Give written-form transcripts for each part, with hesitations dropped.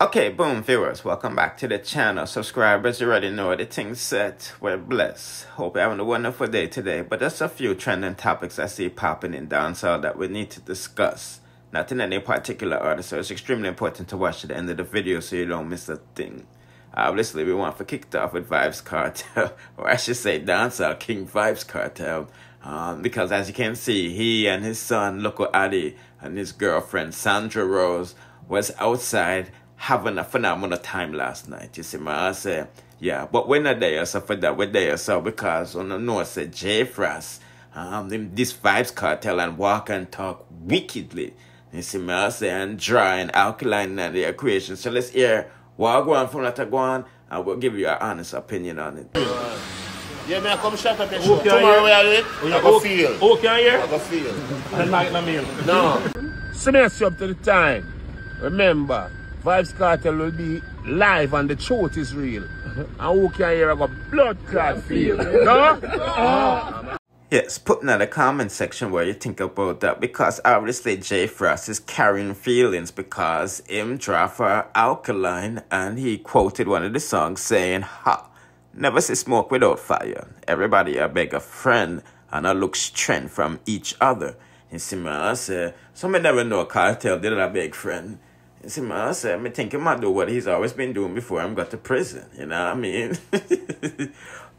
Okay, boom, viewers, welcome back to the channel. Subscribers, you already know the thing's set. We're blessed. Hope you're having a wonderful day today. But there's a few trending topics I see popping in dancehall that we need to discuss. Not in any particular order, so it's extremely important to watch to the end of the video so you don't miss a thing. Obviously, we want to kick it off with Vybz Kartel, or I should say dancehall king Vybz Kartel. Because as you can see, he and his son, Loco Addy, and his girlfriend, Sandra Rose, was outside having a phenomenal time last night. You see, I say, yeah, but we're not there, so for that, we're there, so because on the north, say, Jaii Frais, this Vybz Kartel and walk and talk wickedly. You see, I say, and dry and alkaline in the equation. So let's hear what go on from that go on, and we'll give you an honest opinion on it. Yeah, man, come shut up your show. Tomorrow we are late. I go feel. Who can hear? I go feel. I'm not gonna mean. No. Smash up to the time. Remember, Vybz Kartel will be live and the truth is real. And who can hear? I got blood clot feel. No? Yes, put in the comment section where you think about that, because obviously Jaii Frais is carrying feelings because him draft for alkaline and he quoted one of the songs saying, ha, never see smoke without fire. Everybody a beg a friend and a look strength from each other. You see me, I say, some never know Kartel did a big friend. You see me, I say, I think he might do what he's always been doing before he got to prison. You know what I mean?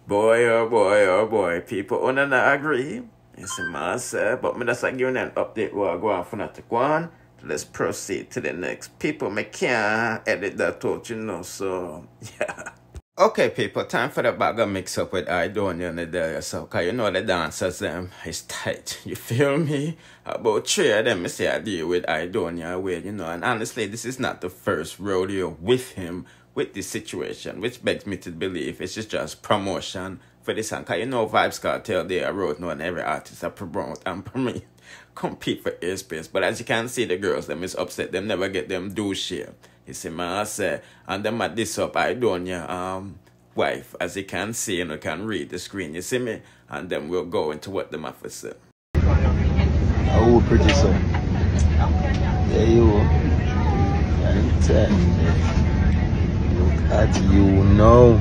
Boy, oh boy, oh boy. People on and I agree. You see me, I say, but me just like giving an update while I go on from that to go on. Let's proceed to the next. People, me can't edit that out, you know, so, yeah. Okay, people, time for the bag of mix up with Aidonia and the day, so, cause you know the dancers, is tight, you feel me? About 3 of them, I say I deal with Aidonia away, you know, and honestly, this is not the first rodeo with him, with this situation, which begs me to believe it's just promotion for this song, cause you know Vybz Kartel, they wrote no and every artist I promote and permit, compete for airspace, but as you can see, the girls, them is upset, them never get them do share. You see, I say, and them at this up, Aidonia, wife, as you can see, and you can read the screen, you see me? And then we'll go into what them have to say. Oh, pretty son. There you are. Look at you now.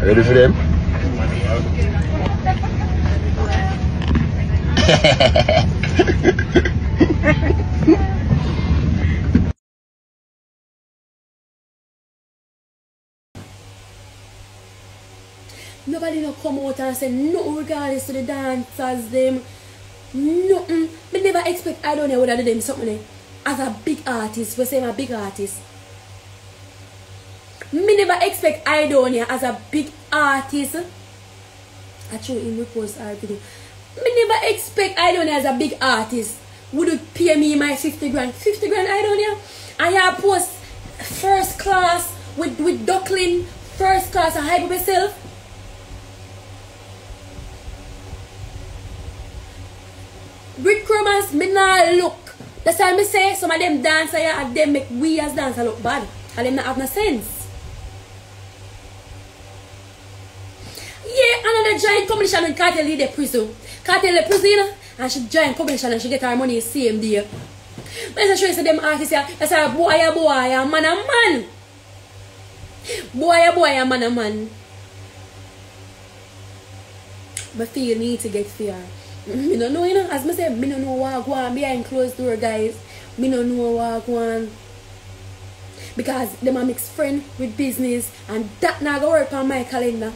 Ready for them? Nobody no come out and say no regardless to the dancers them. Nothing. Me never expect Aidonia would have done them something as a big artist. We say I'm a big artist. Me never expect Aidonia as a big artist. I show him repost our video. Me never expect Aidonia as a big artist. Would you pay me my 50 grand? 50 grand Aidonia? And you post first class with duckling, first class and hype myself. Brick Crummers, me not look. That's why I say some of them dancers and them make we as dancers look bad. And them not have no sense. Yeah, another giant competition when Kartel lead the prison. Kartel the prison and she join competition and she get her money the same day. But as I show you them artists here, that's a boy, man a man. Boy, man a man. But feel need to get fear. Me don't know, you know, as I say, me don't know what go on behind closed door, guys. Me don't know what go on. Because them a mix friend with business and that not go work on my calendar.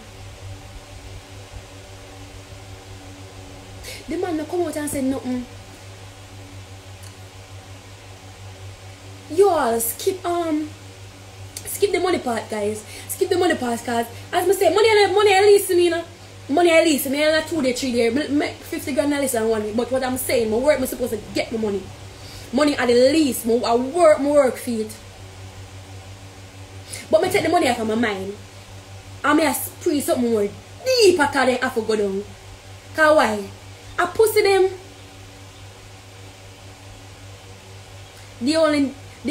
The man no come out and say nothing. You all skip the money part, guys. Skip the money part, cause as I say, money at least me, you know. Money at least, me not 2 days, 3 days, make 50 grand at least and 1 week. But what I'm saying, my work, I'm supposed to get my money. Money at the least, I work for it. But I take the money out of my mind. And I spray something more deeper because they have to go down. Because why? I pussy them. The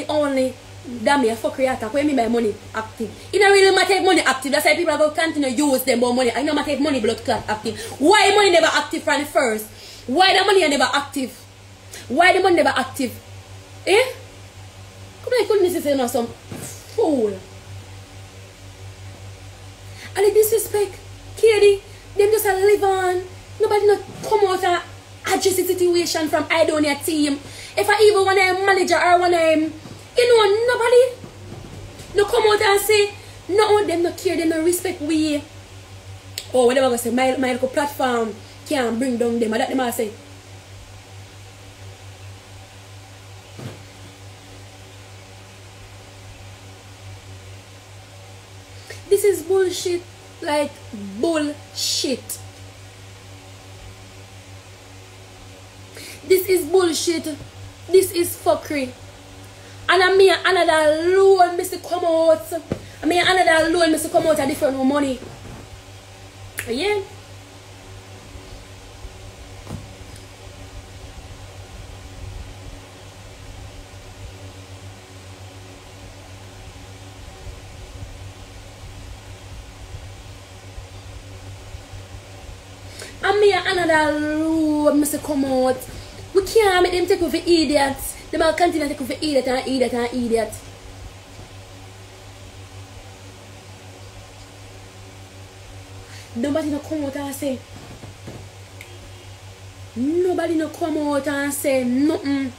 only damn me fuck attack when me buy money active. It don't really matter if money active. That's why people are going to continue to use them more money. I know matter if money blood clot active. Why money never active from the first? Why the money never active? Why the money never active? Eh? Come on, couldn't say no some fool. And the disrespect, Katie, them just a live on. Nobody not come out and address the situation from Aidonia team. If I even want a manager or want a, nobody no come out and say, no, them not care, them not respect we. Or whatever I go say, my little platform can't bring down them. That them I say. This is bullshit, like bullshit. This is bullshit. This is fuckery. And I mean another loan Mr. come out. I mean another loan Mr. come out a different money. Yeah. And me another road must come out. We can't make them take over idiots. They will continue to take over idiot and idiot and idiot. Nobody no come out and say. Nobody no come out and say nothing.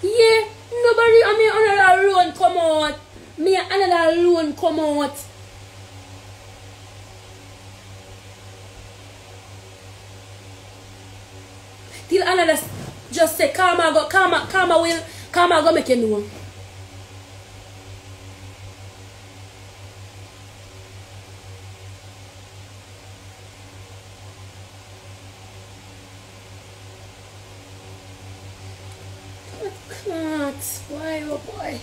Yeah, nobody, I mean another loan come out. Me another loan come out. Till another just say karma go make you know. Why, oh boy.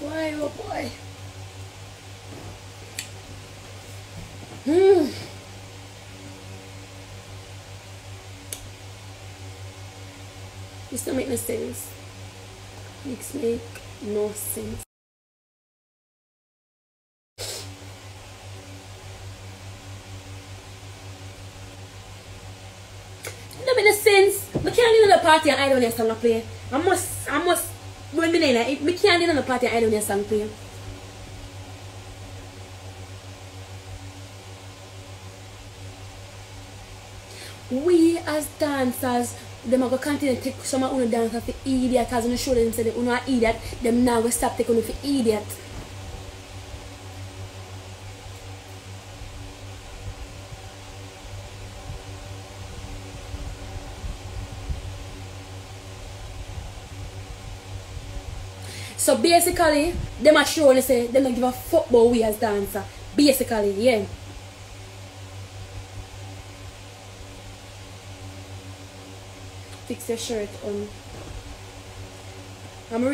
Why, oh boy. This don't make no sense. This make no sense. Don't make no sense. We can't do the party and Aidonia song play. I must when me name we can't do the party and Aidonia song play. We as dancers, them are going to continue to take some of the dancers for idiot, as on the show them say they are idiot, them now will stop taking for idiot. So basically, them are showing say they don't give a fuck about we as dancer. Basically, yeah. Fix your shirt on. I'm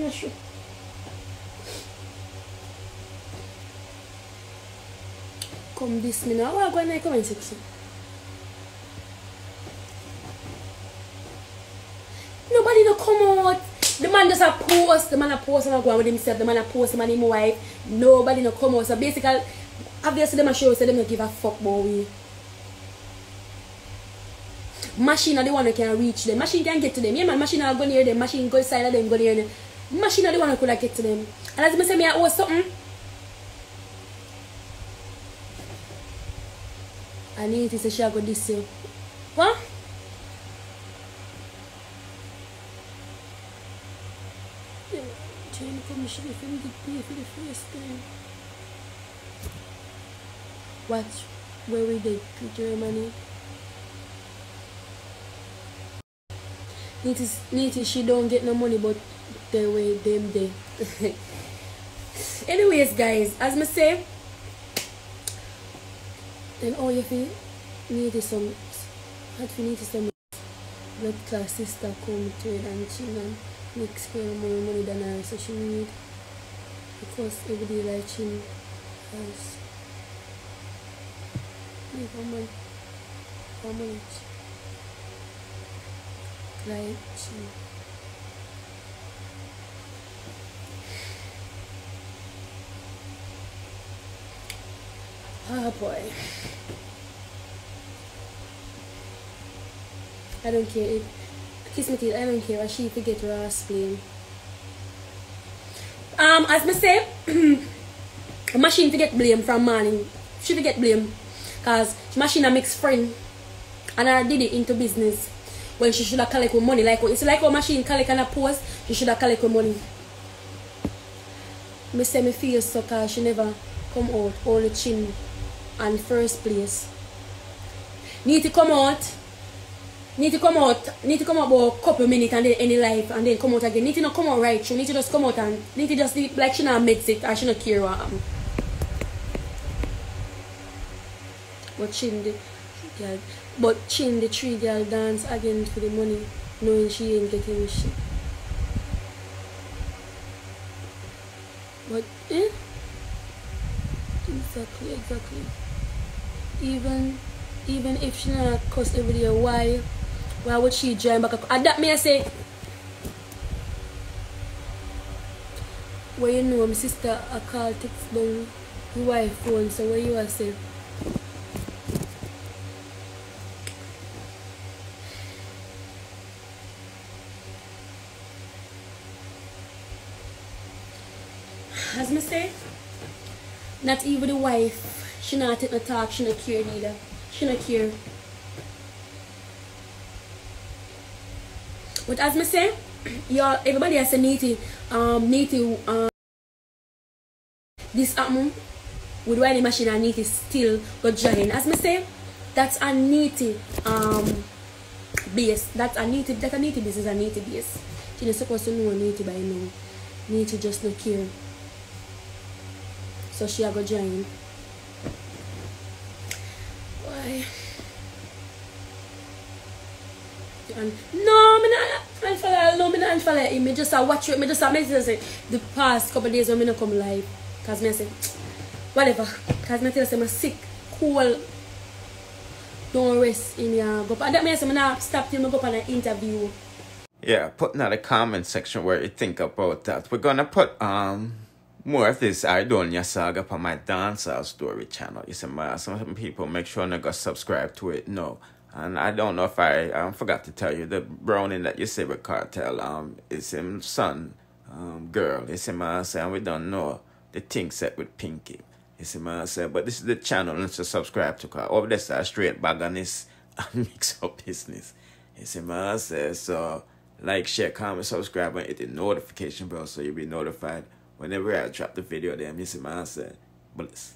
not sure. Come this me now. I'll go in the comment section. Nobody no come out. The man just a post. The man a post and I go on with himself. The man a post. The man him wife. Nobody no come out. So basically, obviously them a show so them no give a fuck about we. Machine are the one who can reach them. Machine can get to them. Yeah, man, machine are going near them. Machine go inside of them, go near them. Machine are the one who could get to them. And as I say, I owe something. I need to say she go this year. What? Trying to come, she didn't pay for the first time. Watch where we did to Germany. Nitty, she don't get no money, but the way them they. Anyways, guys, as I say, then all you feel need some, blood class sister come to it and she and mix for more money than her, so she need. Because every day like chin house. How much? Like chin. Oh boy. I don't care if kiss me teeth, I don't care what she forget Ross playing. As me say, a machine to get blame from morning. She forget blame. Cause machine a mix friend and I did it into business. When she should have collect with money. Like it's like how machine collect and a post, she should have collect with money. Me say me feel so cause she never come out all the chin and first place. Need to come out about a couple minutes and then any life and then come out again. Need to not come out right. She need to just come out and need to just like she not meds it or she not care what happened. But chin the three girl dance again for the money, knowing she ain't getting shit. But exactly. Even if she not cuss every day, why would she join back? And that me I say, well, you know, my sister I call text down your wife phone, so what you are say? As me say, not even the wife, she not take no talk, she not care neither. She not care. But as me say, y'all, everybody has a need to this happen with why the machine and need to still go join. As me say, that's a needy base. That's a needy business, a needy base. She not supposed to know needy by now. Needy just not care. So she a go join. Why? And no, me not unfollow him. Me just watch it. Me just say the past couple of days when me not come live. Cause me I say whatever. Cause me tell say I'm sick, cool. Don't rest in your go. And that means I'm not stop till me go on an interview. Yeah, put in the comment section where you think about that. We're gonna put more of this Aidonia saga on my Dancehall story channel. You see, some people make sure they go subscribe to it. No. And I don't know if I forgot to tell you, the browning that you see with Kartel, is him son, girl. You see, and we don't know the thing set with Pinky. You see, but this is the channel and to subscribe to her. Over this straight bag on this and mix up business. You see, so like, share, comment, subscribe, and hit the notification bell so you'll be notified whenever I drop the video. Then you see, bless.